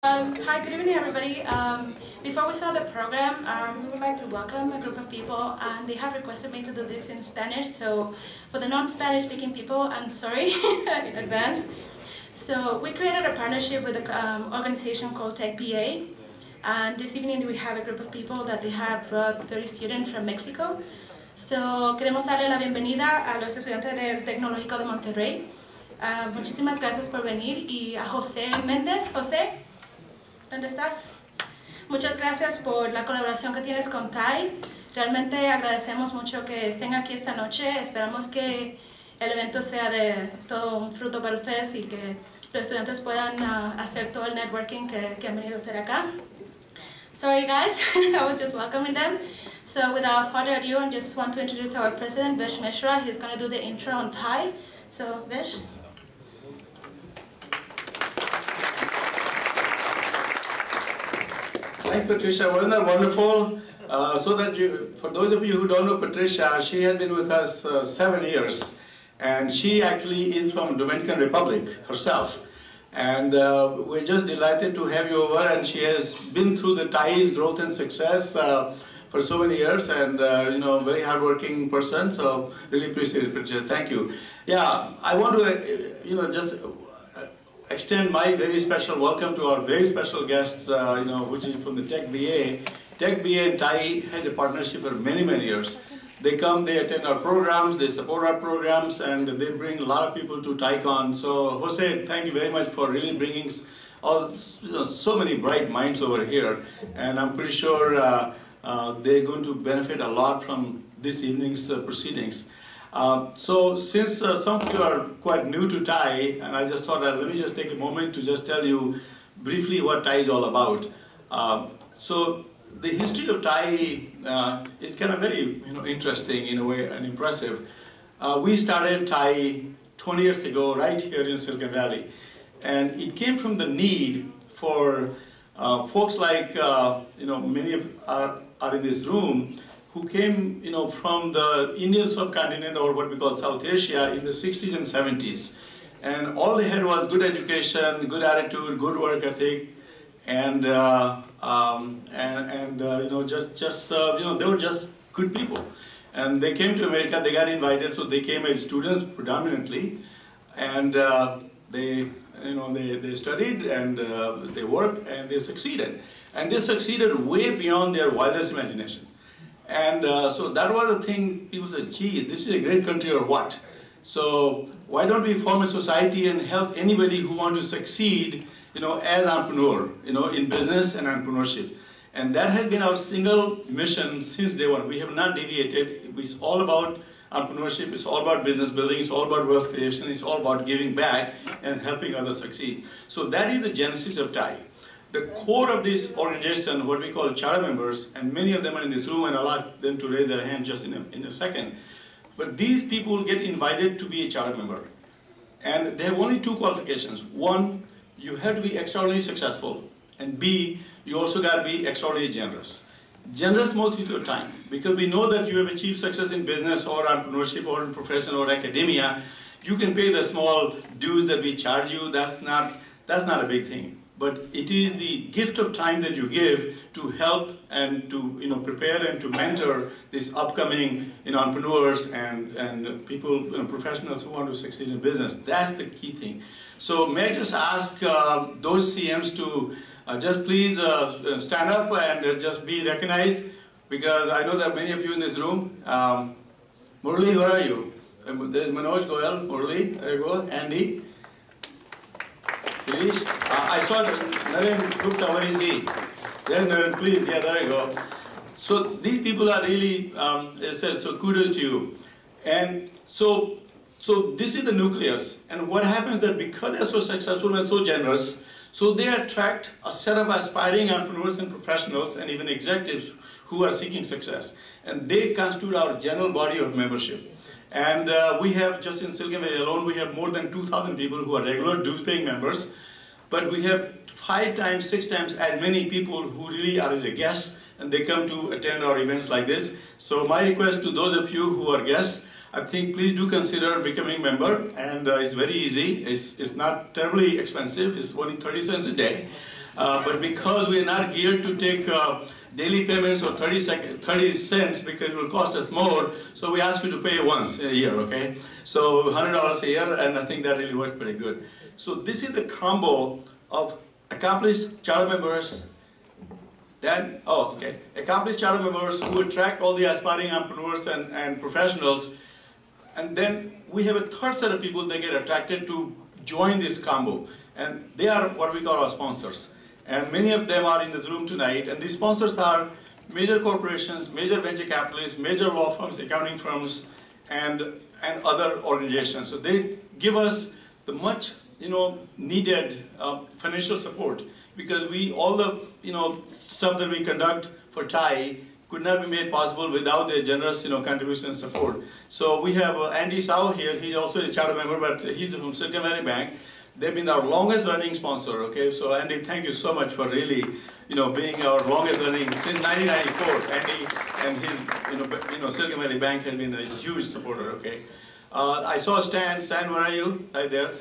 Hi, good evening, everybody. Before we start the program, we would like to welcome a group of people, and they have requested me to do this in Spanish. So, for the non-Spanish speaking people, I'm sorry in advance. So, we created a partnership with an organization called TechBA, and this evening we have a group of people that they have brought 30 students from Mexico. So, queremos darle la bienvenida a los estudiantes del Tecnológico de Monterrey. Muchísimas gracias por venir, y a José Méndez. José, ¿dónde estás? Muchas gracias por la colaboración que tienes con TAI. Realmente agradecemos mucho que estén aquí esta noche. Esperamos que el evento sea de todo un fruto para ustedes y que los estudiantes puedan hacer todo el networking que han venido a hacer acá. Sorry guys, I was just welcoming them. So without further ado, I just want to introduce our president, Vish Mishra. He's going to do the intro on TAI. So Vish. Thanks, Patricia. Wasn't that wonderful? For those of you who don't know Patricia, she has been with us 7 years, and she actually is from Dominican Republic herself. And we're just delighted to have you over, and she has been through the TAI's growth and success for so many years, and very hardworking person. So really appreciate it, Patricia. Thank you. Yeah, I want to just extend my very special welcome to our very special guests, which is from the Tech BA. Tech BA and TAI has a partnership for many, many years. They come, they attend our programs, they support our programs, and they bring a lot of people to TAICon. So, Jose, thank you very much for really bringing so many bright minds over here. And I'm pretty sure they're going to benefit a lot from this evening's proceedings. So since some of you are quite new to TAI, and I just thought let me just take a moment to just tell you briefly what TAI is all about. So the history of TAI is kind of very interesting in a way and impressive. We started TAI 20 years ago right here in Silicon Valley, and it came from the need for folks like many of are in this room, who came from the Indian subcontinent, or what we call South Asia, in the 60s and 70s. And all they had was good education, good attitude, good work ethic, and they were just good people. And they came to America, they got invited, so they came as students predominantly, and they studied, and they worked, and they succeeded. And they succeeded way beyond their wildest imagination. And so that was the thing. People said, gee, this is a great country or what? So why don't we form a society and help anybody who wants to succeed, as entrepreneur, in business and entrepreneurship. And that has been our single mission since day one. We have not deviated. It's all about entrepreneurship. It's all about business building. It's all about wealth creation. It's all about giving back and helping others succeed. So that is the genesis of TAI. The core of this organization, what we call charter members, and many of them are in this room, and I'll ask them to raise their hand just in a second. But these people get invited to be a charter member. And they have only two qualifications. One, you have to be extraordinarily successful. And B, you also got to be extraordinarily generous. Generous most with your time, because we know that you have achieved success in business or entrepreneurship or in profession or academia. You can pay the small dues that we charge you. That's not a big thing. But it is the gift of time that you give to help and to prepare and to mentor these upcoming entrepreneurs and people, professionals who want to succeed in business. That's the key thing. So may I just ask those CMs to just please stand up and just be recognized, because I know that many of you in this room. Murli, where are you? There's Manoj Goyal, Murli, there you go, Andy. I saw Naren Gupta, where is he? There, Naren, please, yeah, there you go. So these people are really, as I said, so kudos to you. And so this is the nucleus. And what happens is that because they're so successful and so generous, so they attract a set of aspiring entrepreneurs and professionals and even executives who are seeking success. And they constitute our general body of membership. And we have, just in Silicon Valley alone, we have more than 2,000 people who are regular dues-paying members. But we have 5 times, 6 times as many people who really are as a guest, and they come to attend our events like this. So my request to those of you who are guests, I think please do consider becoming a member, and it's very easy. It's not terribly expensive. It's only 30 cents a day. But because we are not geared to take daily payments of 30 cents because it will cost us more, so we ask you to pay once a year, okay? So $100 a year, and I think that really works pretty good. So this is the combo of accomplished charter members, accomplished charter members who attract all the aspiring entrepreneurs and professionals, and then we have a third set of people that get attracted to join this combo, and they are what we call our sponsors. And many of them are in this room tonight, and these sponsors are major corporations, major venture capitalists, major law firms, accounting firms, and other organizations. So they give us the much needed financial support, because all the stuff that we conduct for TIE could not be made possible without their generous contribution and support. So we have Andy Sau here. He's also a charter member, but he's from Silicon Valley Bank. They've been our longest running sponsor, okay? So Andy, thank you so much for really, being our longest running since 1994. Andy and his, Silicon Valley Bank has been a huge supporter, okay? I saw Stan. Stan, where are you? Right there.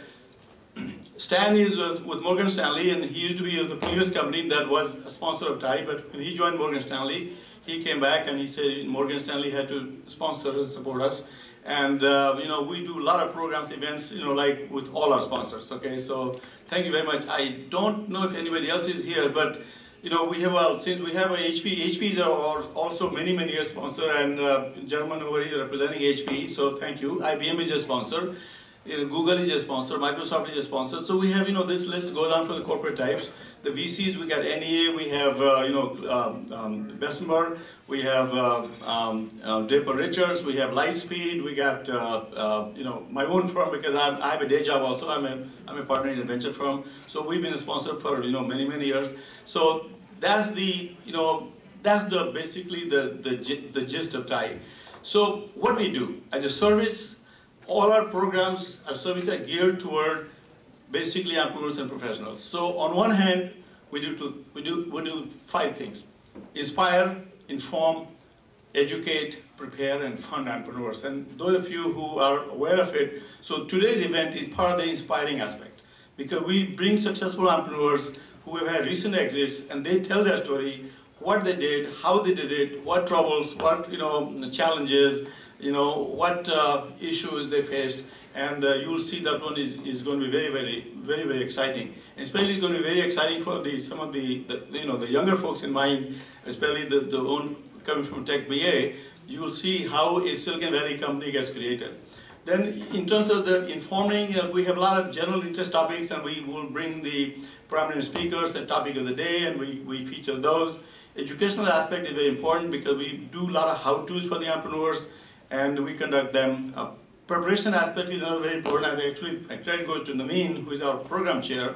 Stan is with Morgan Stanley, and he used to be with the previous company that was a sponsor of TIE, but when he joined Morgan Stanley, he came back and he said Morgan Stanley had to sponsor and support us. And we do a lot of programs, events, like with all our sponsors. Okay, so thank you very much. I don't know if anybody else is here, but we have since we have a HP is our also many years sponsor, and gentleman over here representing HP. So thank you. IBM is a sponsor. Google is a sponsor, Microsoft is a sponsor. So we have, this list goes on for the corporate types. The VCs, we got NEA, we have, Bessemer, we have Draper Richards, we have Lightspeed, we got, my own firm, because I have a day job also. I'm a partner in a venture firm. So we've been a sponsor for, many years. So that's the, basically the gist of TIE. So what we do as a service, all our programs, our services are geared toward basically entrepreneurs and professionals. So on one hand, we do 5 things: inspire, inform, educate, prepare, and fund entrepreneurs. And those of you who are aware of it, so today's event is part of the inspiring aspect, because we bring successful entrepreneurs who have had recent exits, and they tell their story, what they did, how they did it, what troubles, what challenges, what issues they faced, and you will see that one is going to be very exciting. And especially it's going to be very exciting for some of the younger folks in mind, especially the one coming from Tech BA. You will see how a Silicon Valley company gets created. Then in terms of the informing, we have a lot of general interest topics, and we will bring the prominent speakers, the topic of the day, and we feature those. Educational aspect is very important, because we do a lot of how-tos for the entrepreneurs, and we conduct them. Preparation aspect is another very important, and actually credit goes to Naveen, who is our program chair.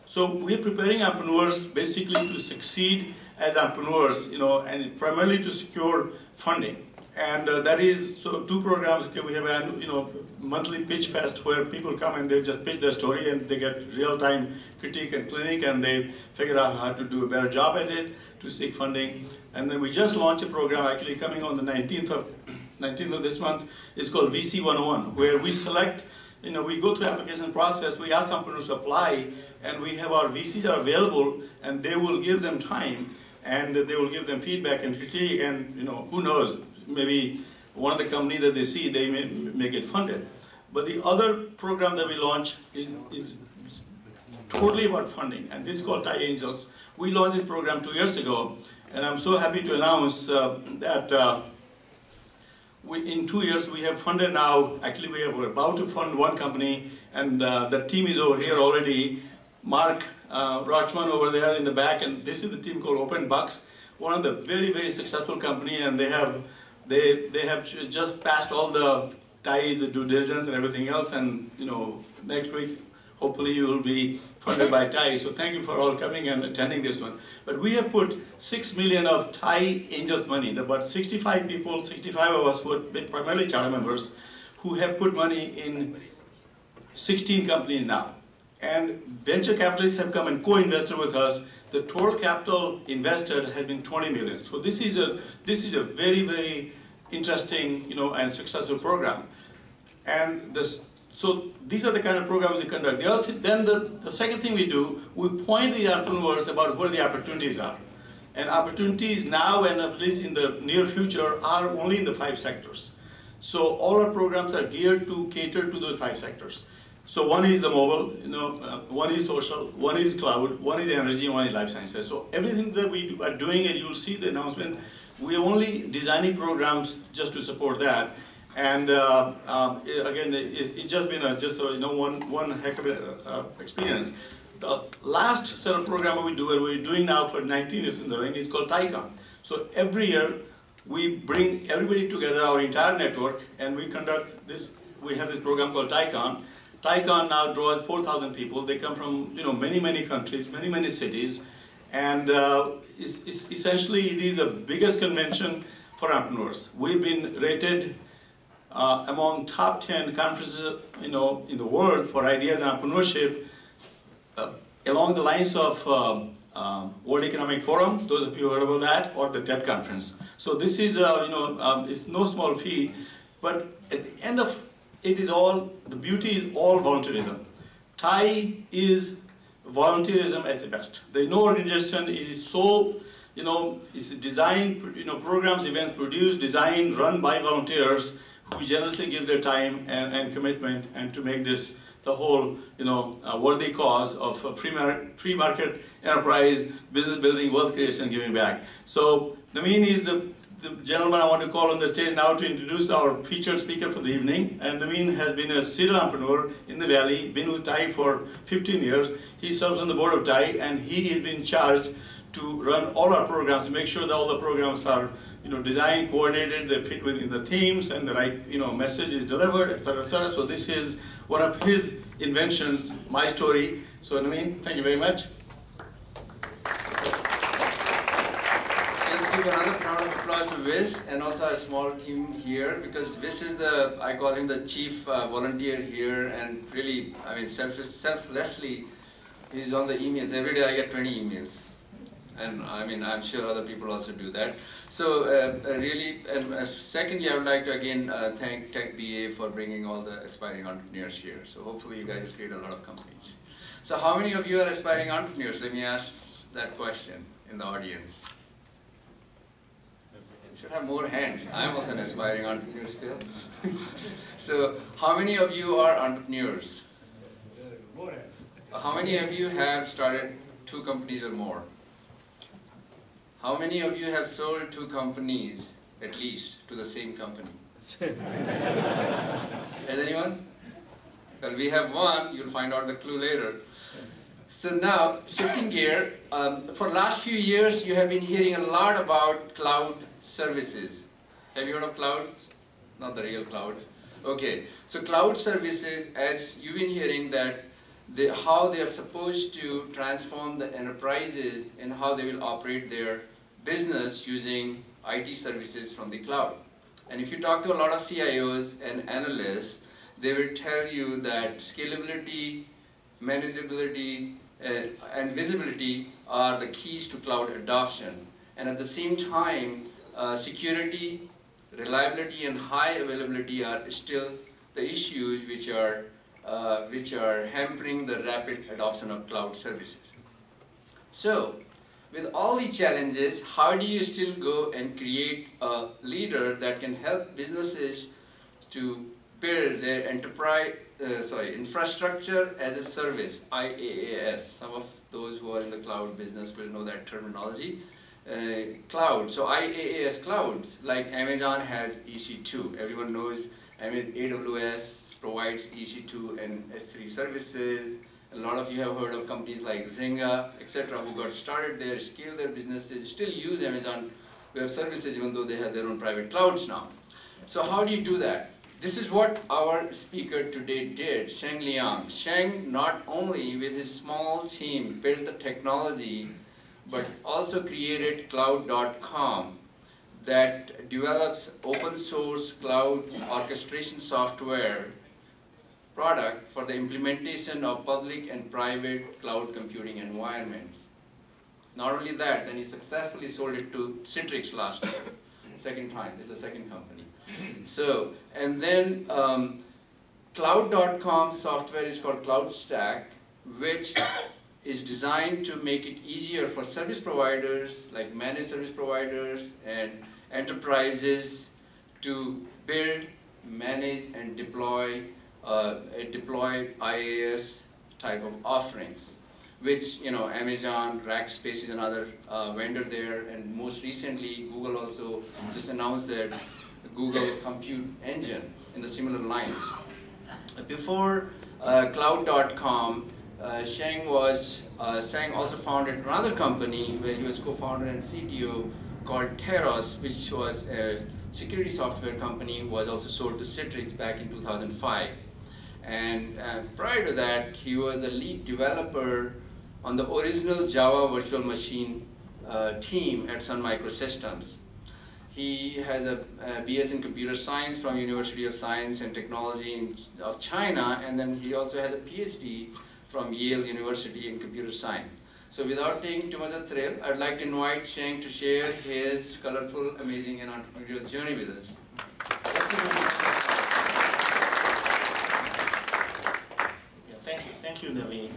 So we're preparing entrepreneurs basically to succeed as entrepreneurs, and primarily to secure funding. And that is, so 2 programs. Okay, we have a monthly pitch fest where people come and they just pitch their story, and they get real-time critique and clinic, and they figure out how to do a better job at it to seek funding. And then we just launched a program actually coming on the 19th of this month. It's called VC 101, where we select, we go through application process, we ask entrepreneurs to apply, and we have our VCs are available, and they will give them time, and they will give them feedback and critique, and who knows, maybe one of the companies that they see, they may get funded. But the other program that we launch is totally about funding, and this is called TIE Angels. We launched this program 2 years ago, and I'm so happy to announce that in 2 years we have funded now, actually we're about to fund one company, and the team is over here already. Mark Rochman over there in the back, and this is the team called Open Bucks, one of the very successful company, and they have just passed all the TIEs, the due diligence and everything else, and next week hopefully you will be funded by TIE. So thank you for all coming and attending this one. But we have put $6 million of TIE Angels money. There are about 65 people, 65 of us who are primarily charter members, who have put money in 16 companies now. And venture capitalists have come and co-invested with us. The total capital invested has been 20 million. So this is a very interesting and successful program. And so these are the kind of programs we conduct. Then the second thing we do, we point the entrepreneurs about where the opportunities are. And opportunities now and at least in the near future are only in the 5 sectors. So all our programs are geared to cater to those 5 sectors. So one is the mobile, one is social, one is cloud, one is energy, one is life sciences. So everything that we are doing, and you'll see the announcement, we are only designing programs just to support that. And again, it's just been one heck of an experience. The last set of programs we do, and we're doing now for 19 years in the ring, is called TICON. So every year we bring everybody together, our entire network, and we conduct this. We have this program called TICON. TICON now draws 4,000 people. They come from many countries, many cities, and essentially it is the biggest convention for entrepreneurs. We've been rated among top 10 conferences in the world for ideas and entrepreneurship, along the lines of World Economic Forum. Those of you who heard about that, or the TED conference. So this is it's no small feat, but at the end of it is all, the beauty is all volunteerism. TIE is volunteerism at the best. There is no organization. It is so, it's designed, programs, events produced, designed, run by volunteers who generously give their time and commitment, and to make this the whole, worthy cause of free market enterprise, business building, wealth creation, giving back. So Naveen is the gentleman I want to call on the stage now to introduce our featured speaker for the evening. And Naveen has been a serial entrepreneur in the Valley, been with TIE for 15 years. He serves on the board of TIE, and he has been charged to run all our programs, to make sure that all the programs are designed, coordinated, they fit within the themes, and the right message is delivered, etc., etc. So this is one of his inventions, my story. So Naveen, thank you very much. Give another round of applause to Viz and also our small team here, because Viz is I call him the chief volunteer here, and really, selflessly, he's on the emails. Every day I get 20 emails. And I'm sure other people also do that. So really, and secondly, I would like to again thank Tech BA for bringing all the aspiring entrepreneurs here. So hopefully you guys will create a lot of companies. So how many of you are aspiring entrepreneurs? Let me ask that question in the audience. Should have more hands. I'm also an aspiring entrepreneur still. So, how many of you are entrepreneurs? How many of you have started 2 companies or more? How many of you have sold 2 companies, at least, to the same company? Has anyone? Well, we have one. You'll find out the clue later. So now, shifting gear, for last few years, you have been hearing a lot about cloud services. Have you heard of clouds? Not the real clouds. Okay, so cloud services, as you've been hearing that how they are supposed to transform the enterprises and how they will operate their business using IT services from the cloud. And if you talk to a lot of CIOs and analysts, they will tell you that scalability, manageability, and visibility are the keys to cloud adoption. And at the same time, security, reliability, and high availability are still the issues which are hampering the rapid adoption of cloud services. So, with all these challenges, how do you still go and create a leader that can help businesses to build their infrastructure as a service, IaaS? Some of those who are in the cloud business will know that terminology. Cloud. So IaaS clouds, like Amazon has EC2. Everyone knows AWS provides EC2 and S3 services. A lot of you have heard of companies like Zynga, etc., who got started there, scaled their businesses, still use Amazon Web Services even though they have their own private clouds now. So how do you do that? This is what our speaker today did, Sheng Liang. Sheng, not only with his small team, built the technology, but also created cloud.com that develops open source cloud orchestration software product for the implementation of public and private cloud computing environments. Not only that, then he successfully sold it to Citrix last year. Second time, this is the second company. So, and then Cloud.com software is called Cloud Stack, which is designed to make it easier for service providers, like managed service providers and enterprises, to build, manage, and deploy IaaS type of offerings, which Amazon, Rackspace is another vendor there, and most recently Google also just announced that Google Compute Engine in the similar lines. Before Cloud.com, Sheng also founded another company where he was co-founder and CTO called Teros, which was a security software company, was also sold to Citrix back in 2005. And prior to that, he was the lead developer on the original Java virtual machine team at Sun Microsystems. He has a BS in computer science from University of Science and Technology of China, and then he also has a Ph.D. from Yale University in computer science. So without taking too much of a thrill, I'd like to invite Sheng to share his colorful, amazing, and entrepreneurial journey with us. Thank you, Naveen.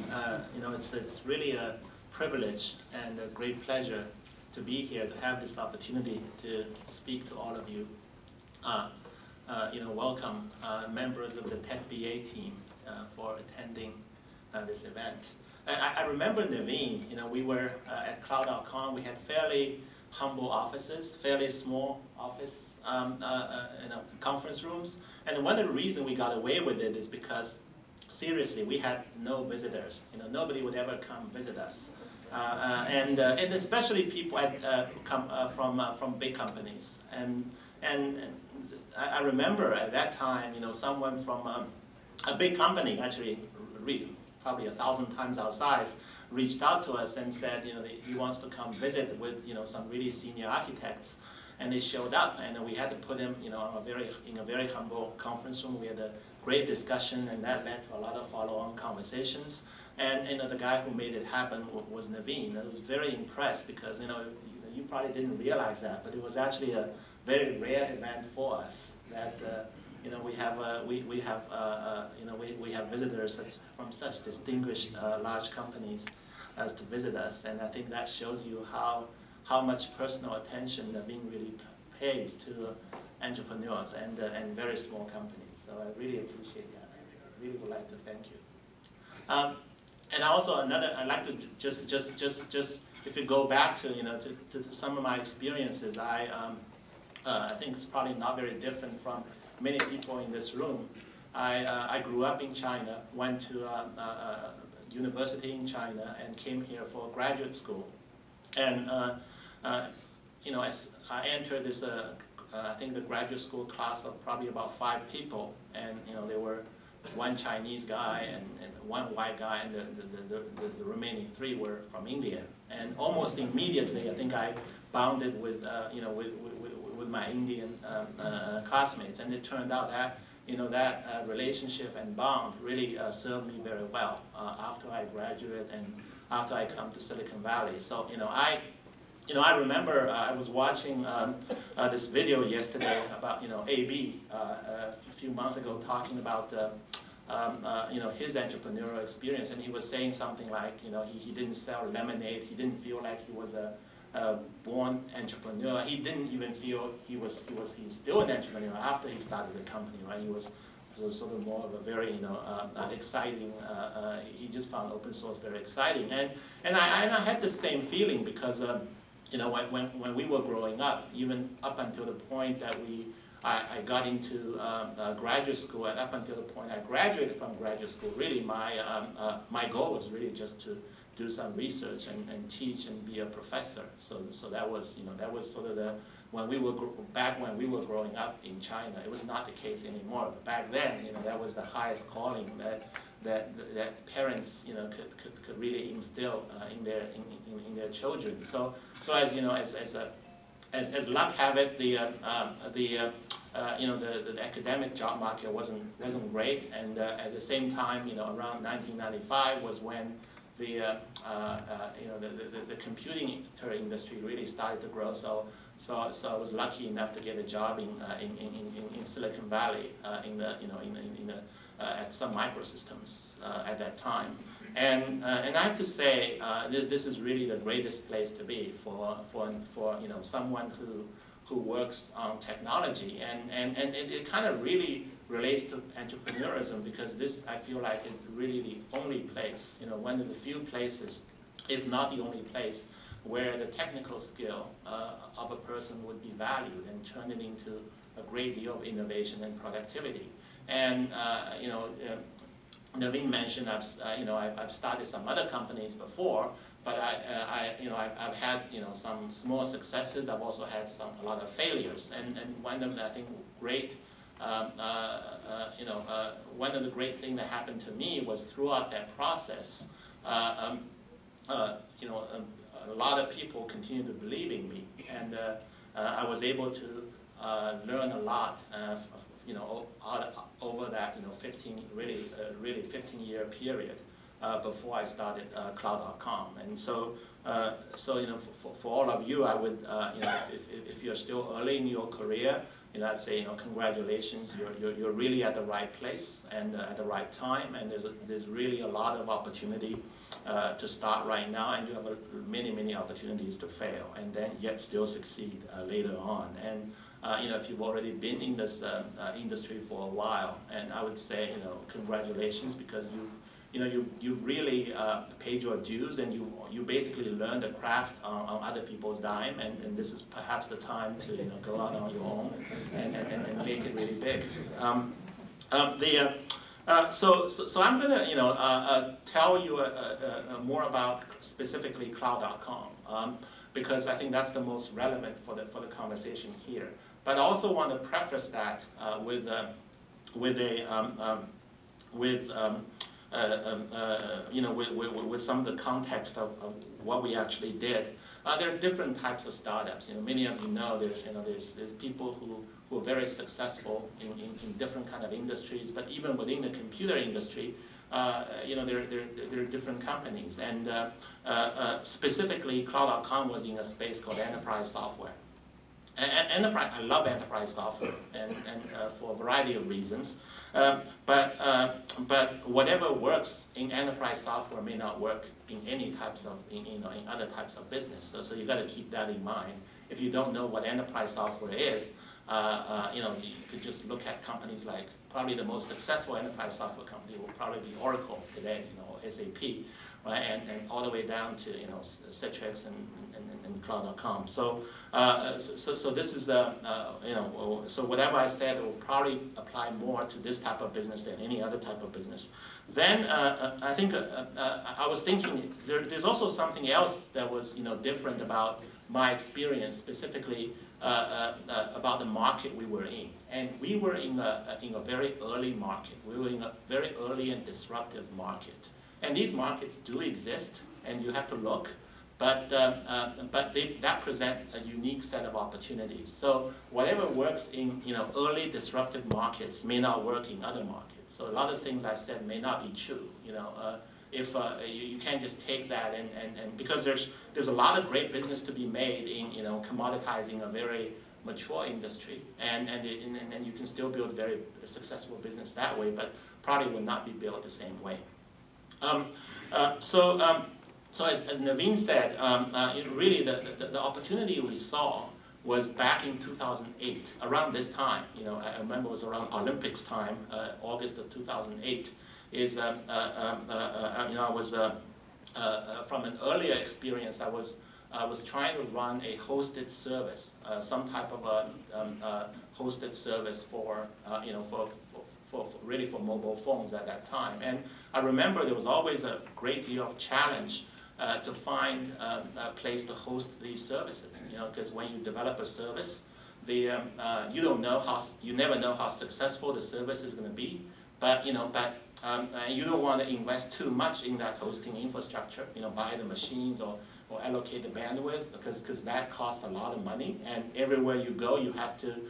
It's really a privilege and a great pleasure to be here, to have this opportunity to speak to all of you. Welcome members of the Tech BA team for attending this event. I remember, Naveen, we were at Cloud.com. We had fairly humble offices, fairly small office, conference rooms. And one of the reasons we got away with it is because, seriously, we had no visitors. Nobody would ever come visit us. And especially people come from big companies. And I remember at that time, someone from a big company, actually probably 1,000 times our size, reached out to us and said, he wants to come visit with, some really senior architects. And they showed up, and we had to put him, in a very humble conference room. We had a great discussion, and that led to a lot of follow-on conversations. And the guy who made it happen was Naveen. I was very impressed because you probably didn't realize that, but it was actually a very rare event for us. That we have visitors from such distinguished large companies as to visit us, and I think that shows you how much personal attention Naveen really pays to entrepreneurs and very small companies. So I really appreciate that. I really would like to thank you. And also I'd like to just if you go back to to some of my experiences, I think it's probably not very different from many people in this room. I grew up in China, went to a university in China, and came here for graduate school. And as I entered this, I think the graduate school class of probably about 5 people, and there were one Chinese guy and one white guy, and the remaining 3 were from India. And almost immediately, I think I bonded with with my Indian classmates, and it turned out that that relationship and bond really served me very well after I graduated and after I come to Silicon Valley. So I remember I was watching this video yesterday about AB a few months ago, talking about his entrepreneurial experience, and he was saying something like he didn't sell lemonade, he didn't feel like he was a born entrepreneur. He didn't even feel he's still an entrepreneur after he started the company, right? He was sort of more of a very exciting. He just found open source very exciting, and I had the same feeling because when we were growing up, even up until the point that I got into graduate school, and up until the point I graduated from graduate school, really my goal was really just to do some research and teach and be a professor. So that was sort of when we were growing up in China. It was not the case anymore. But back then, that was the highest calling that parents could really instill in their children. So as luck have it, the academic job market wasn't great, and at the same time, around 1995 was when the computing industry really started to grow. So I was lucky enough to get a job in Silicon Valley in the at Sun Microsystems at that time. And I have to say, this is really the greatest place to be for someone who works on technology. And it kind of really relates to entrepreneurism, because this, I feel like, is really the only place, one of the few places, if not the only place, where the technical skill of a person would be valued and turned it into a great deal of innovation and productivity. And Naveen mentioned I've started some other companies before, but I've had some small successes. I've also had a lot of failures, and one of the, I think, great one of the great things that happened to me was throughout that process, a lot of people continued to believe in me, and I was able to learn a lot, over that 15-year period before I started Cloud.com. And so for all of you, I would if you're still early in your career, I'd say congratulations, you're really at the right place and at the right time, and there's really a lot of opportunity to start right now, and you have many opportunities to fail and then yet still succeed later on. And if you've already been in this industry for a while, and I would say congratulations, because you really paid your dues, and you basically learned the craft on other people's dime, and this is perhaps the time to go out on your own and make it really big. So I'm going to tell you more about specifically Cloud.com, because I think that's the most relevant for the conversation here. But I also want to preface that with some of the context of what we actually did. There are different types of startups. Many of you know there's people who are very successful in different kind of industries. But even within the computer industry, there are different companies. And specifically, Cloud.com was in a space called enterprise software. Enterprise, I love enterprise software, and for a variety of reasons. But whatever works in enterprise software may not work in any types of in other types of business. So you got to keep that in mind. If you don't know what enterprise software is, you could just look at companies like, probably the most successful enterprise software company will probably be Oracle today, or SAP, right? And all the way down to Citrix and Cloud.com. So this is so whatever I said will probably apply more to this type of business than any other type of business. Then I think I was thinking there's also something else that was different about my experience, specifically about the market we were in. And we were in a very early market. We were in a very early and disruptive market. And these markets do exist, and you have to look. But that present a unique set of opportunities. So whatever works in early disruptive markets may not work in other markets. So a lot of things I said may not be true. If you can't just take that and because there's a lot of great business to be made in commoditizing a very mature industry, and you can still build very successful business that way, but probably will not be built the same way. So as Naveen said, really the opportunity we saw was back in 2008, around this time. I remember it was around Olympics time, August of 2008. I was from an earlier experience. I was trying to run a hosted service, some type of a hosted service for really for mobile phones at that time. And I remember there was always a great deal of challenge to find a place to host these services. Because when you develop a service, you never know how successful the service is going to be. But you don't want to invest too much in that hosting infrastructure. Buy the machines or allocate the bandwidth, because that costs a lot of money. And everywhere you go, you have to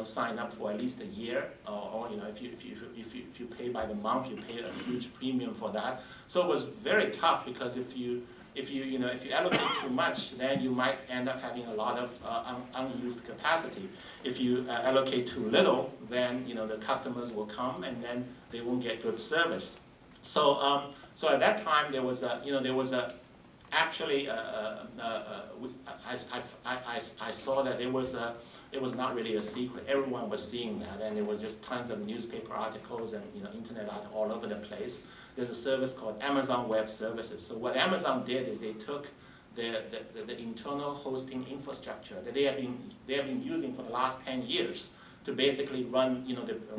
sign up for at least a year, or if you pay by the month, you pay a huge premium for that. So it was very tough, because if you if you allocate too much, then you might end up having a lot of unused capacity. If you allocate too little, then the customers will come and then they won't get good service. So so at that time there was actually I saw that it was not really a secret. Everyone was seeing that, and there was just tons of newspaper articles and internet articles all over the place. There's a service called Amazon Web Services. So what Amazon did is they took the internal hosting infrastructure that they have been using for the last 10 years to basically run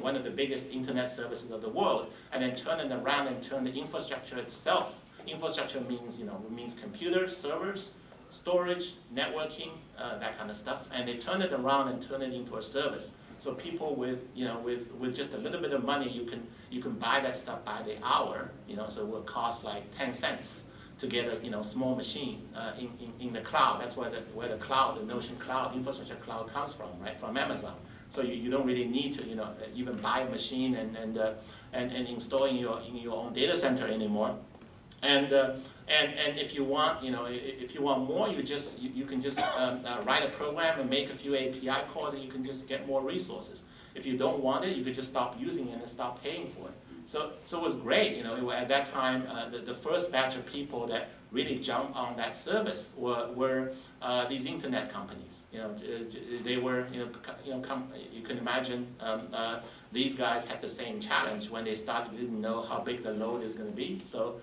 one of the biggest internet services of the world, and then turn it around and turn the infrastructure itself. Infrastructure means means computers, servers, storage, networking, that kind of stuff, and they turn it around and turn it into a service. So people with just a little bit of money, you can buy that stuff by the hour. So it will cost like 10 cents to get a small machine in the cloud. That's where the cloud, the Notion Cloud, infrastructure cloud comes from, right? From Amazon. So you don't really need to even buy a machine and install in your own data center anymore. And if you want if you want more, you can just write a program and make a few API calls, and you can just get more resources. If you don't want it, you could just stop using it and stop paying for it. So it was great. At that time, the first batch of people that really jumped on that service were these internet companies. They were you can imagine these guys had the same challenge when they started. Didn't know how big the load is going to be. So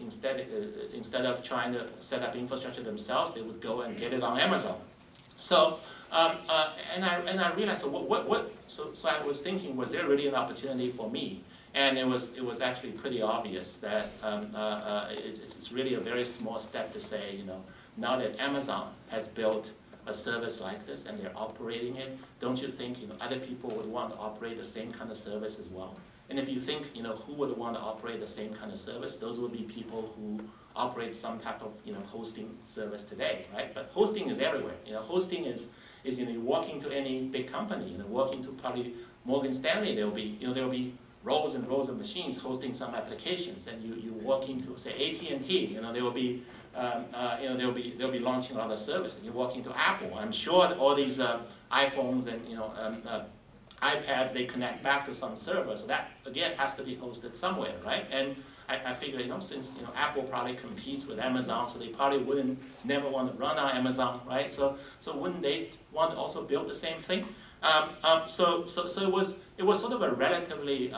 instead of trying to set up infrastructure themselves, they would go and get it on Amazon. So and I realized, so I was thinking, was there really an opportunity for me? And it was actually pretty obvious that it's really a very small step to say, now that Amazon has built a service like this and they're operating it, don't you think other people would want to operate the same kind of service as well? And if you think who would want to operate the same kind of service, those would be people who operate some type of hosting service today, right? But hosting is everywhere. Hosting is you walk into any big company, walk into probably Morgan Stanley, there'll be rows and rows of machines hosting some applications, and you walk into, say, AT&T, they'll be launching other services. You walk into Apple, I'm sure all these iPhones and iPads, they connect back to some server, so that again has to be hosted somewhere, right? And I figure, since Apple probably competes with Amazon, so they probably never want to run on Amazon, right? So wouldn't they want to also build the same thing? So it was sort of a relatively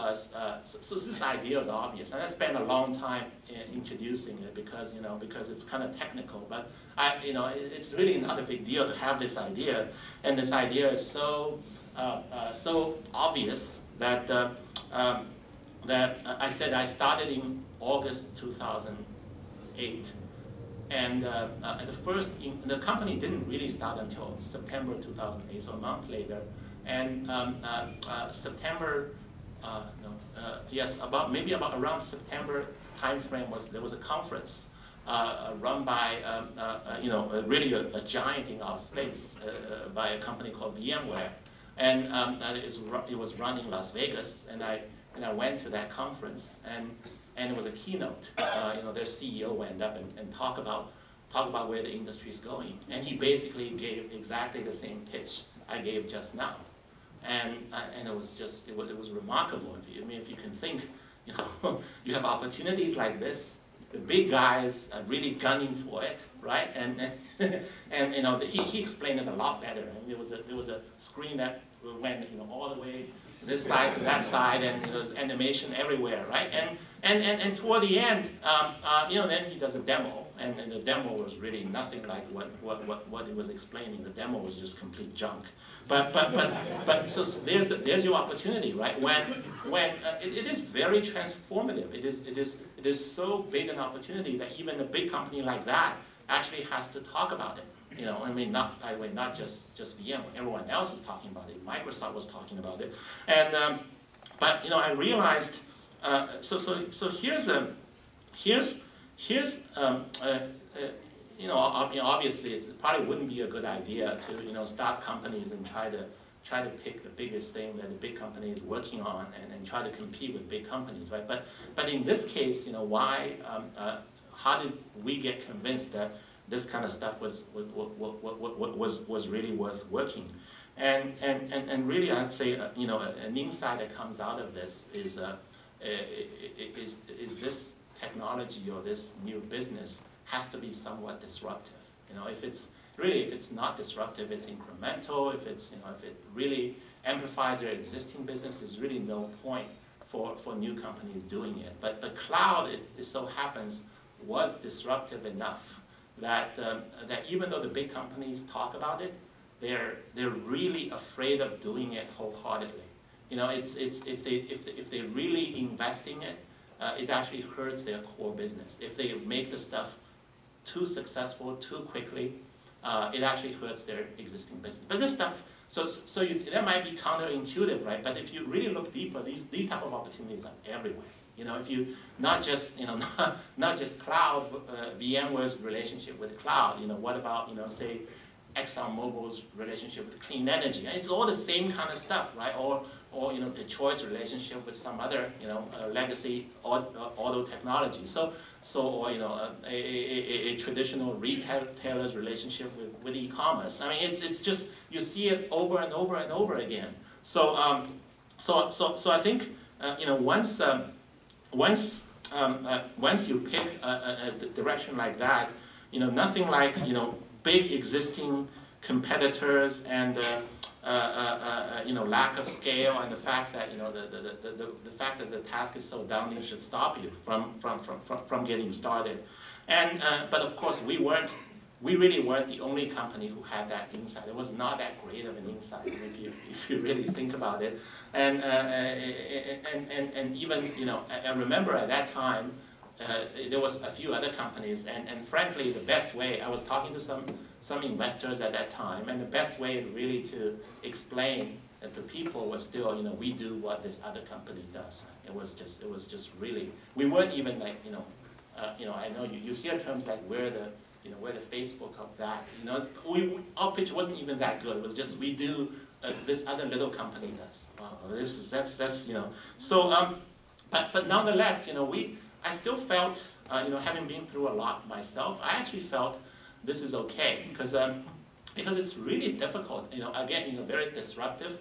so this idea is obvious, and I spent a long time introducing it because it's kind of technical, but it's really not a big deal to have this idea, and this idea is so obvious that I said I started in August 2008. And the company didn't really start until September 2008, so a month later. And about around September timeframe there was a conference run by really a giant in our space by a company called VMware, and it was run in Las Vegas, and I went to that conference, and it was a keynote. Their CEO went up and talk about where the industry is going, and he basically gave exactly the same pitch I gave just now, and it was remarkable. If you can think, you have opportunities like this, the big guys are really gunning for it, right? And he explained it a lot better. And there was a screen that went all the way this side to that side, and there was animation everywhere, right? And toward the end, then he does a demo, and the demo was really nothing like what he was explaining. The demo was just complete junk. But so there's your opportunity, right? When it is very transformative. It is so big an opportunity that even a big company like that actually has to talk about it. Not just VMware. Everyone else is talking about it. Microsoft was talking about it, and but I realized. So obviously it probably wouldn't be a good idea to start companies and try to pick the biggest thing that the big company is working on and try to compete with big companies, right? But in this case, why we get convinced that this kind of stuff was really worth working? And really, I'd say an insight that comes out of this is this technology or this new business has to be somewhat disruptive. If it's not disruptive, it's incremental. If it really amplifies their existing business, there's really no point for new companies doing it. But the cloud, it so happens, was disruptive enough that even though the big companies talk about it, they're really afraid of doing it wholeheartedly. If they really invest in it, it actually hurts their core business. If they make the stuff too successful too quickly, it actually hurts their existing business. But this stuff, that might be counterintuitive, right? But if you really look deeper, these type of opportunities are everywhere. If you not just cloud, VMware's relationship with cloud. What about say ExxonMobil's relationship with clean energy? It's all the same kind of stuff, right? Or Detroit's relationship with some other legacy auto technology. Or a traditional retailer's relationship with e-commerce. I mean, it's just you see it over and over and over again. So I think once you pick a direction like that, nothing like big existing competitors and lack of scale and the fact that the fact that the task is so daunting should stop you from getting started. And but of course we really weren't the only company who had that insight. It was not that great of an insight if you really think about it. And even I remember at that time there was a few other companies, and frankly the best way, I was talking to some investors at that time, and the best way really to explain it to people was still we do what this other company does. It was just really, we weren't even like I know you hear terms like we're the Facebook of that. Our pitch wasn't even that good. It was just we do this other little company does. That's So but nonetheless I still felt having been through a lot myself, I actually felt this is okay because it's really difficult. Again, very disruptive,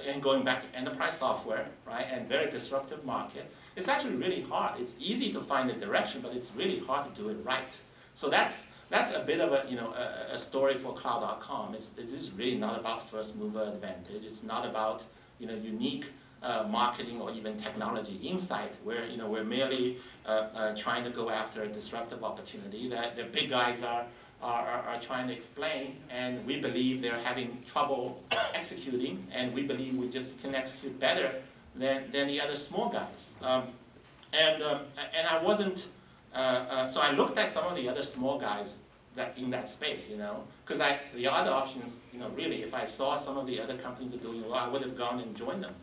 and going back to enterprise software, right, and very disruptive market. It's actually really hard. It's easy to find the direction, but it's really hard to do it right. So that's a bit of a story for cloud.com. It is really not about first mover advantage. It's not about unique marketing or even technology insight, where we're merely trying to go after a disruptive opportunity that the big guys are trying to explain, and we believe they're having trouble executing, and we believe we just can execute better than the other small guys. And I wasn't. So I looked at some of the other small guys in that space, because the other options, really, if I saw some of the other companies are doing well, I would have gone and joined them.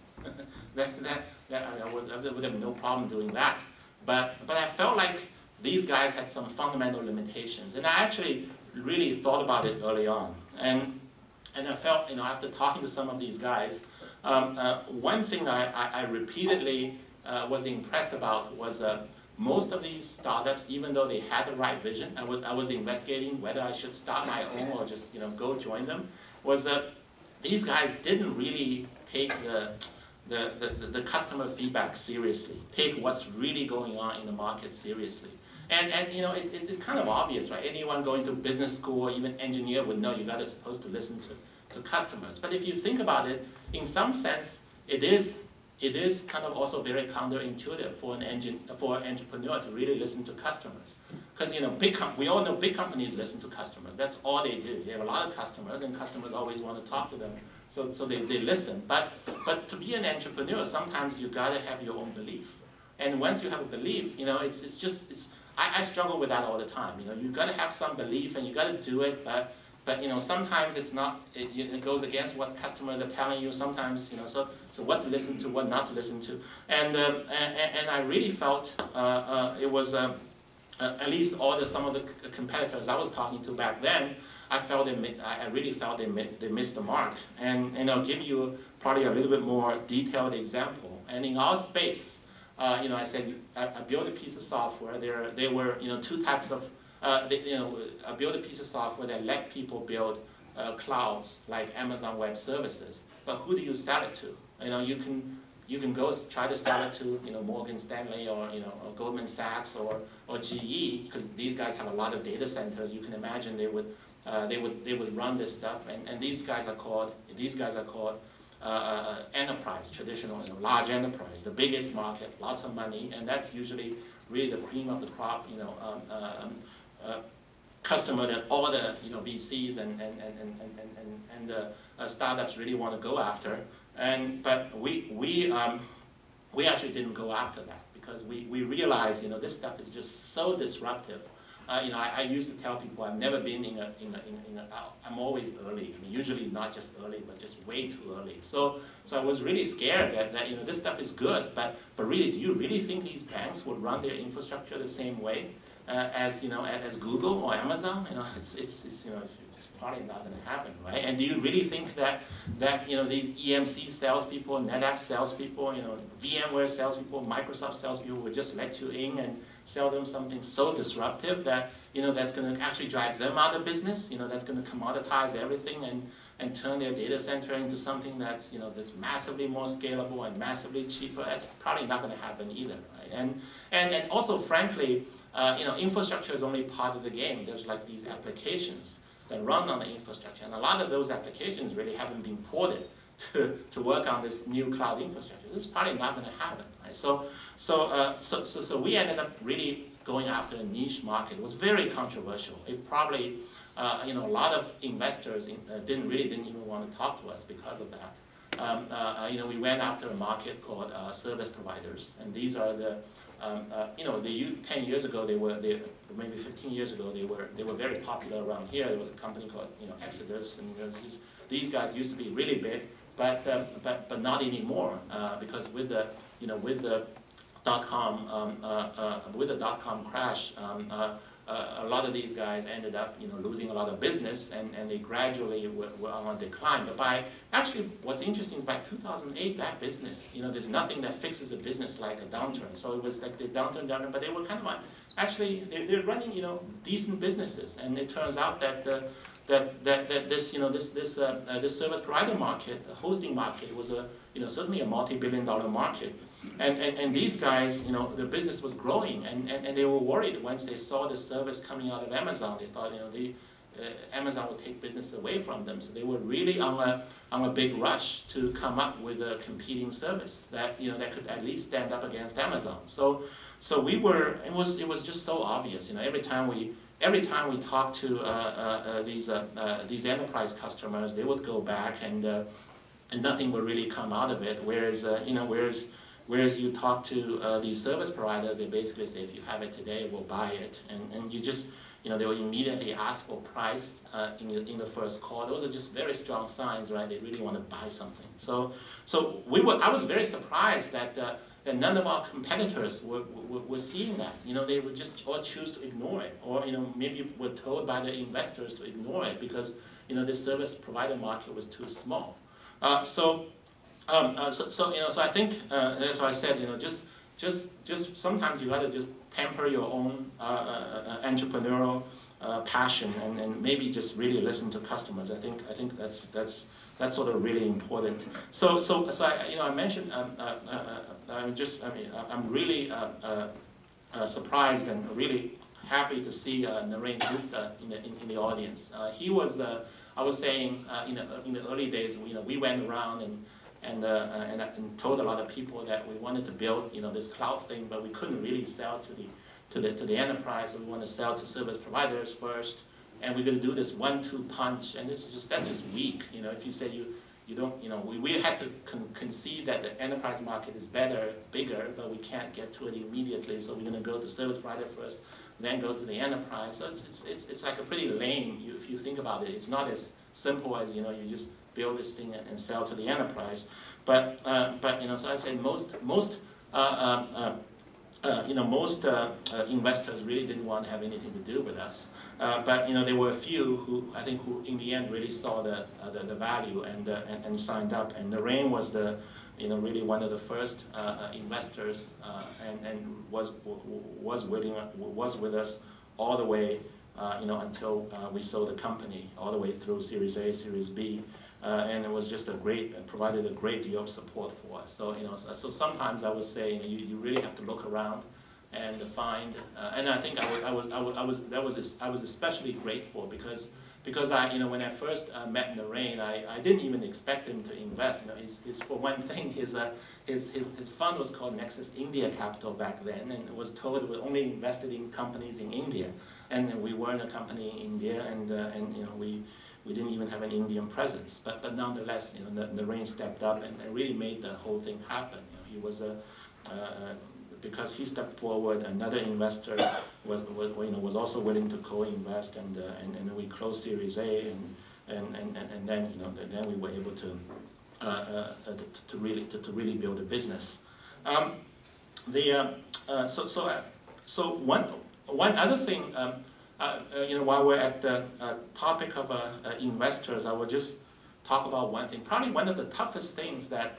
I would have no problem doing that. But I felt like these guys had some fundamental limitations, and I actually really thought about it early on. And I felt, after talking to some of these guys, one thing that I repeatedly was impressed about was most of these startups, even though they had the right vision, I was investigating whether I should start my own or just go join them, was that these guys didn't really take the customer feedback seriously, take what's really going on in the market seriously. And it's kind of obvious, right? Anyone going to business school or even engineer would know you're supposed to listen to customers. But if you think about it, in some sense, it is kind of also very counterintuitive for an entrepreneur to really listen to customers. Because we all know big companies listen to customers. That's all they do. They have a lot of customers, and customers always want to talk to them. So they listen. But to be an entrepreneur, sometimes you gotta have your own belief. And once you have a belief, I struggle with that all the time. You gotta have some belief and you gotta do it, but sometimes it's not. It goes against what customers are telling you. Sometimes so what to listen to, what not to listen to, and I really felt it was at least some of the competitors I was talking to back then. I really felt they missed the mark, and I'll give you probably a little bit more detailed example. And in our space, I said I built a piece of software. There were two types of I built a piece of software that let people build clouds like Amazon Web Services. But who do you sell it to? You can go try to sell it to Morgan Stanley or or Goldman Sachs or GE, because these guys have a lot of data centers. You can imagine they would run this stuff, and these guys are called enterprise, traditional large enterprise, the biggest market, lots of money, and that's usually really the cream of the crop. Customer that all the VCs and startups really want to go after, but we actually didn't go after that because we realized this stuff is just so disruptive. I used to tell people I've never been I'm always early. I mean, usually not just early, but just way too early. So I was really scared that this stuff is good, but really, do you really think these banks would run their infrastructure the same way as Google or Amazon? It's probably not going to happen, right? And do you really think that these EMC salespeople, NetApp salespeople, VMware salespeople, Microsoft salespeople would just let you in and sell them something so disruptive that that's going to actually drive them out of business? That's going to commoditize everything and turn their data center into something that's that's massively more scalable and massively cheaper. That's probably not going to happen either, right? And also, frankly, infrastructure is only part of the game. There's like these applications that run on the infrastructure, and a lot of those applications really haven't been ported to work on this new cloud infrastructure. This is probably not going to happen, right? So we ended up really going after a niche market. It was very controversial. It probably, a lot of investors didn't even want to talk to us because of that. We went after a market called service providers, and these are the 10 years ago, maybe 15 years ago, they were very popular around here. There was a company called Exodus, and these guys used to be really big, but not anymore because with the .com crash, a lot of these guys ended up losing a lot of business, and they gradually were on a decline. But actually, what's interesting is by 2008, that business, there's nothing that fixes a business like a downturn. So it was like the downturn, but they were kind of actually they're running decent businesses, and it turns out that this service provider market, hosting market, was certainly a multi-billion-dollar market. And these guys, the business was growing, and they were worried once they saw the service coming out of Amazon. They thought, Amazon would take business away from them. So they were really on a big rush to come up with a competing service that that could at least stand up against Amazon. So we were. It was just so obvious. Every time we talked to these enterprise customers, they would go back and nothing would really come out of it. Whereas you talk to these service providers, they basically say, if you have it today, we'll buy it. And you just, they will immediately ask for price in the first call. Those are just very strong signs, right? They really want to buy something. So I was very surprised that none of our competitors were seeing that. They would just all choose to ignore it, or maybe were told by the investors to ignore it because this service provider market was too small. So I think that's why I said just sometimes you got to just temper your own entrepreneurial passion and maybe just really listen to customers. I think that's sort of really important. So I mentioned I'm really surprised and really happy to see Naren Gupta in the audience. He was I was saying in the early days we went around and told a lot of people that we wanted to build this cloud thing, but we couldn't really sell to the enterprise. So we want to sell to service providers first, and we're going to do this 1-2 punch, and that's just weak. If you say you don't, we had to concede that the enterprise market is bigger, but we can't get to it immediately. So we're going to go to service provider first, then go to the enterprise. So it's like a pretty lame. If you think about it, it's not as simple as you just build this thing and sell to the enterprise. But so I said most most investors really didn't want to have anything to do with us. But there were a few who I think who in the end really saw the value and signed up. And Lorraine was really one of the first investors and was with us all the way until we sold the company, all the way through Series A, Series B. And it was just provided a great deal of support for us. So so sometimes I would say you really have to look around and find. And I think I was especially grateful because when I first met Narain, I didn't even expect him to invest. For one thing, his fund was called Nexus India Capital back then, and it was told it was only invested in companies in India, and we weren't a company in India, and we didn't even have an Indian presence, but nonetheless, Narain stepped up and really made the whole thing happen. He was because he stepped forward. Another investor was also willing to co-invest, and we closed Series A, and then then we were able to really build a business. So one other thing. While we're at the topic of investors, I will just talk about one thing. Probably one of the toughest things that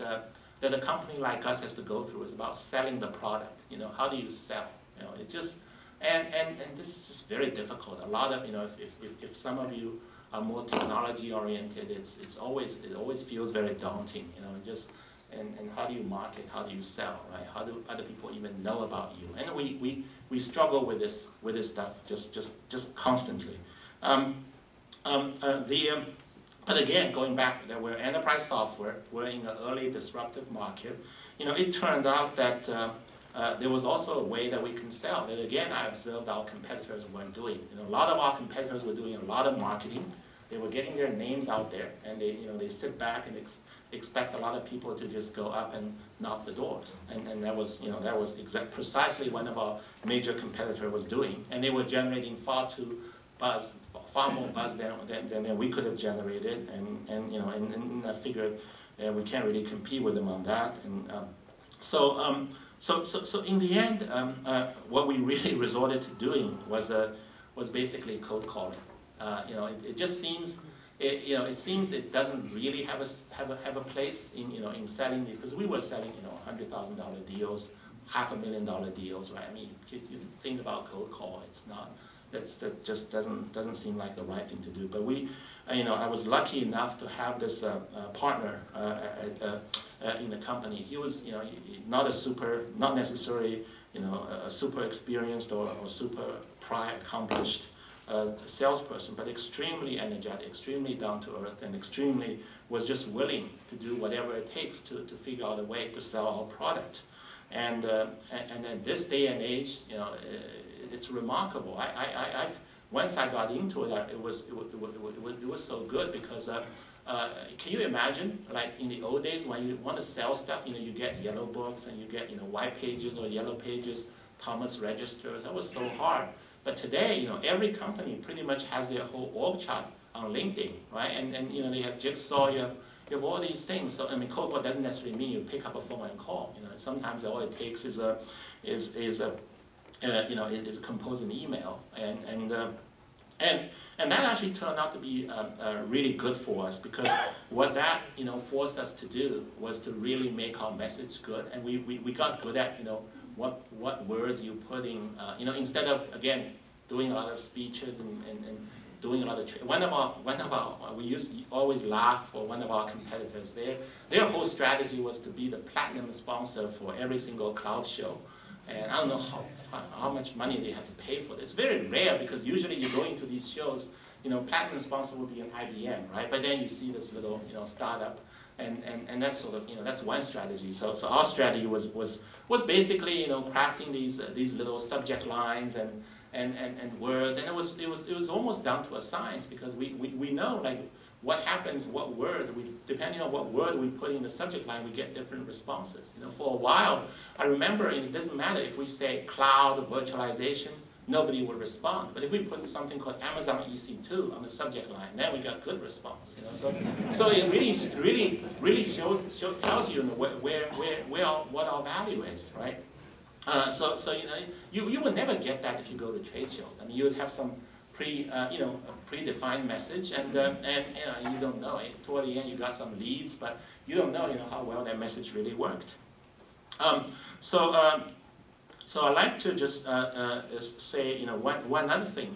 a company like us has to go through is about selling the product. How do you sell? It just and this is just very difficult. A lot of if some of you are more technology oriented, it always feels very daunting. And how do you market? How do you sell? Right? How do other people even know about you? And we struggle with this stuff just constantly. But again, going back, that we're enterprise software. We're in an early disruptive market. It turned out that there was also a way that we can sell. That again, I observed our competitors weren't doing. A lot of our competitors were doing a lot of marketing. They were getting their names out there, and they sit back and expect a lot of people to just go up and knock the doors, and that was precisely what our major competitor was doing, and they were generating far more buzz than we could have generated, and I figured we can't really compete with them on that, and so in the end, what we really resorted to doing was basically cold calling. It just seems. It seems it doesn't really have a place in selling these, because we were selling $100,000 deals, $500,000 deals, right? I mean, if you think about cold call, that just doesn't seem like the right thing to do. But I was lucky enough to have this partner in the company. He was not necessarily a super experienced or super accomplished salesperson, but extremely energetic, extremely down to earth, and extremely was just willing to do whatever it takes to figure out a way to sell our product. And at this day and age, it's remarkable. Once I got into it, it was so good because can you imagine, like in the old days when you want to sell stuff, you get yellow books and you get white pages or yellow pages, Thomas registers. That was so hard. But today, every company pretty much has their whole org chart on LinkedIn, right? And they have Jigsaw, you have all these things. So cold call doesn't necessarily mean you pick up a phone and call. Sometimes all it takes is compose an email, and that actually turned out to be really good for us, because what that forced us to do was to really make our message good, and we got good at what words you put in, instead of, again, doing a lot of speeches and doing a lot of we used to always laugh for one of our competitors. Their whole strategy was to be the platinum sponsor for every single cloud show. And I don't know how much money they have to pay for this. It's very rare, because usually you go into these shows, platinum sponsor would be an IBM, right? But then you see this little, startup. And that's sort of, that's one strategy. So our strategy was basically, crafting these little subject lines and words, and it was almost down to a science, because we know, like, what happens, depending on what word we put in the subject line, we get different responses. For a while, I remember, it doesn't matter if we say cloud virtualization, nobody would respond. But if we put something called Amazon EC2 on the subject line, then we got good response. So it really tells you what our value is, right? So you will never get that if you go to trade shows. I mean, you would have some predefined message, and you don't know it. Toward the end, you got some leads, but you don't know how well that message really worked. So I like to just say one other thing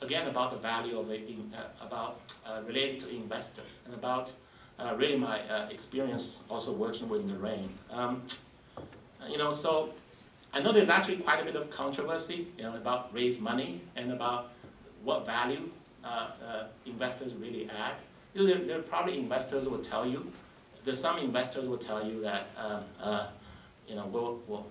again about the value of related to investors and about really my experience also working with Narain. So I know there's actually quite a bit of controversy about raise money and about what value investors really add. There are probably investors who will tell you. There's some investors will tell you that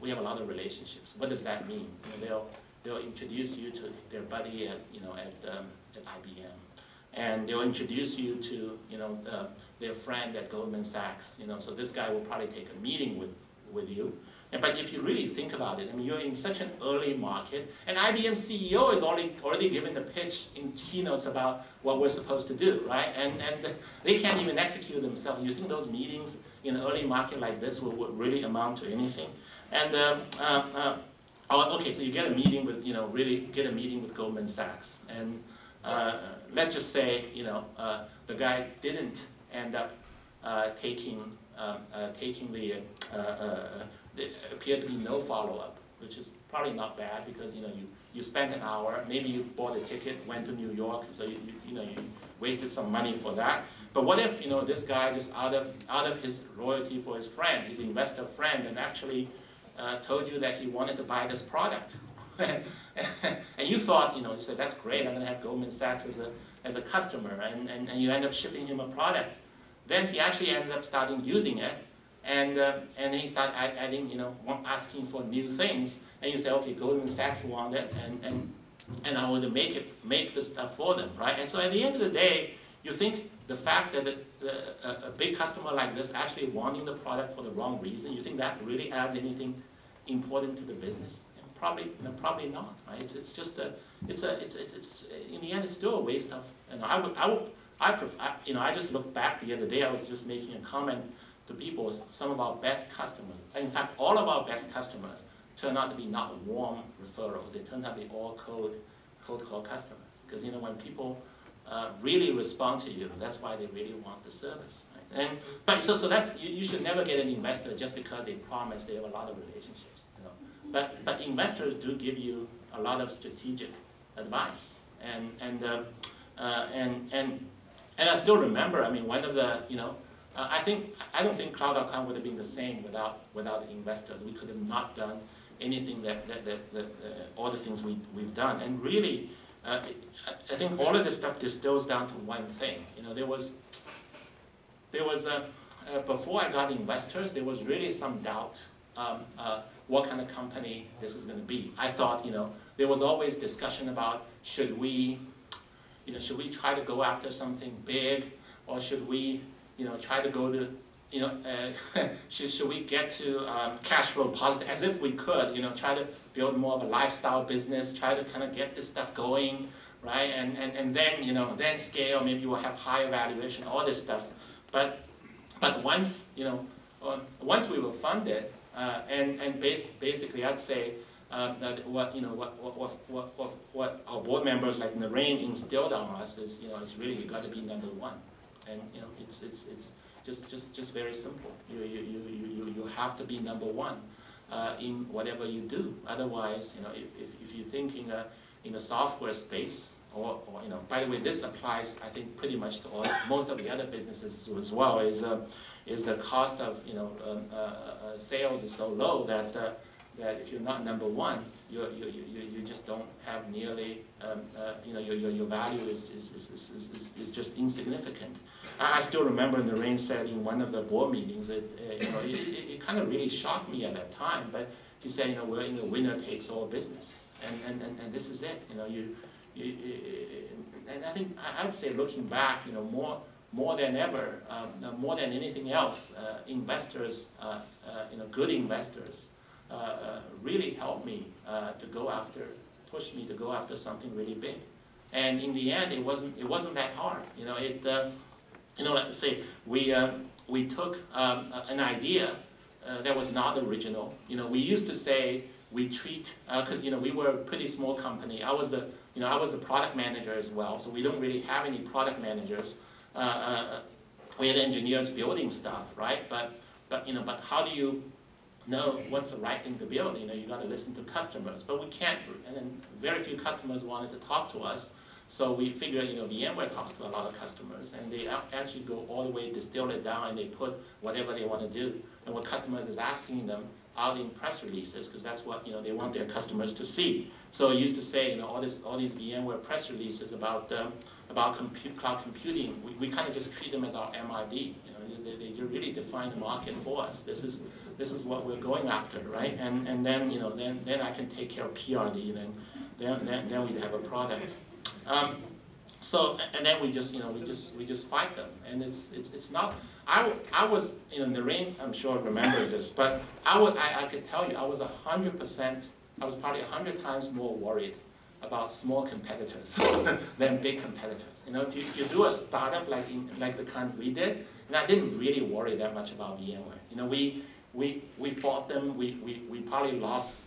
we have a lot of relationships. What does that mean? They'll introduce you to their buddy at IBM, and they'll introduce you to their friend at Goldman Sachs. So this guy will probably take a meeting with you. But if you really think about it, I mean, you're in such an early market, and IBM CEO is already giving the pitch in keynotes about what we're supposed to do, right? And they can't even execute themselves. You think those meetings in an early market like this will really amount to anything? And okay, so you get a meeting with really get a meeting with Goldman Sachs, and let's just say the guy didn't end up taking the. There appeared to be no follow-up, which is probably not bad because you spent an hour, maybe you bought a ticket, went to New York, so you wasted some money for that. But what if this guy just out of his loyalty for his friend, his investor friend, and actually told you that he wanted to buy this product, and you thought you said that's great, I'm going to have Goldman Sachs as a customer, and you end up shipping him a product. Then he actually ended up starting using it. And then he started adding, asking for new things, and you say, okay, Goldman Sachs want it, and I want to make the stuff for them, right? And so at the end of the day, you think the fact that a big customer like this actually wanting the product for the wrong reason, you think that really adds anything important to the business? And probably not, right? It's just in the end, it's still a waste of. I just looked back the other day. I was just making a comment to people, some of our best customers, in fact, all of our best customers turn out to be not warm referrals. They turn out to be all cold call customers. Because when people really respond to you, that's why they really want the service. Right? But that's you should never get an investor just because they promise they have a lot of relationships. But investors do give you a lot of strategic advice, and I still remember. I mean, one of the I don't think Cloud.com would have been the same without investors. We could have not done anything that all the things we've done. And really, I think all of this stuff distills down to one thing. There was before I got investors, there was really some doubt what kind of company this is going to be. I thought there was always discussion about should we try to go after something big, or should we try to go to, should we get to cash flow positive, as if we could, try to build more of a lifestyle business, try to kind of get this stuff going, right? And then, then scale, maybe we'll have higher valuation, all this stuff. But once, once we were funded, and basically I'd say that what our board members like Narain instilled on us is, it's really, you got to be number one. And it's just very simple. You have to be number one in whatever you do. Otherwise, if you think in a software space, or by the way, this applies I think pretty much to most of the other businesses as well. Is the cost of sales is so low that if you're not number one, you just don't have nearly your value is just insignificant. I still remember Narain said in one of the board meetings that it kind of really shocked me at that time. But he said we're in a winner takes all business, and this is it. And I think I'd say looking back, more than ever, more than anything else, investors, good investors. Really helped me pushed me to go after something really big, and in the end, it wasn't that hard. Let's say we took an idea that was not original. We used to say we treat, because we were a pretty small company. I was the product manager as well, so we don't really have any product managers. We had engineers building stuff, right? But how do you know what's the right thing to build? You got to listen to customers, but we can't. And then very few customers wanted to talk to us, so we figured VMware talks to a lot of customers, and they actually go all the way, distill it down, and they put whatever they want to do, and what customers is asking them out in press releases, because that's what they want their customers to see. So I used to say, all these VMware press releases about cloud computing, we kind of just treat them as our MID. They really define the market for us. This is what we're going after, right? And then then I can take care of PRD, then we have a product. So and then we just fight them, and it's not. I was Naren, I'm sure remembers this, but I could tell you I was 100%. I was probably 100 times more worried about small competitors than big competitors. If you do a startup like the kind we did, and I didn't really worry that much about VMware. We fought them. We probably lost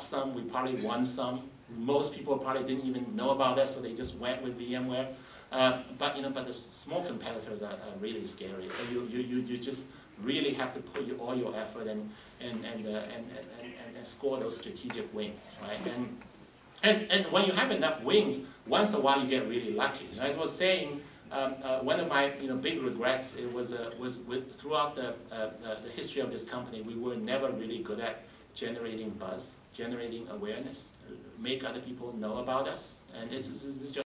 some. We probably won some. Most people probably didn't even know about that, so they just went with VMware. But the small competitors are really scary. So you just really have to put all your effort and score those strategic wins, right? And when you have enough wins, once in a while you get really lucky. As I was saying, one of my big regrets was throughout the history of this company, we were never really good at generating buzz, generating awareness, make other people know about us, and this is just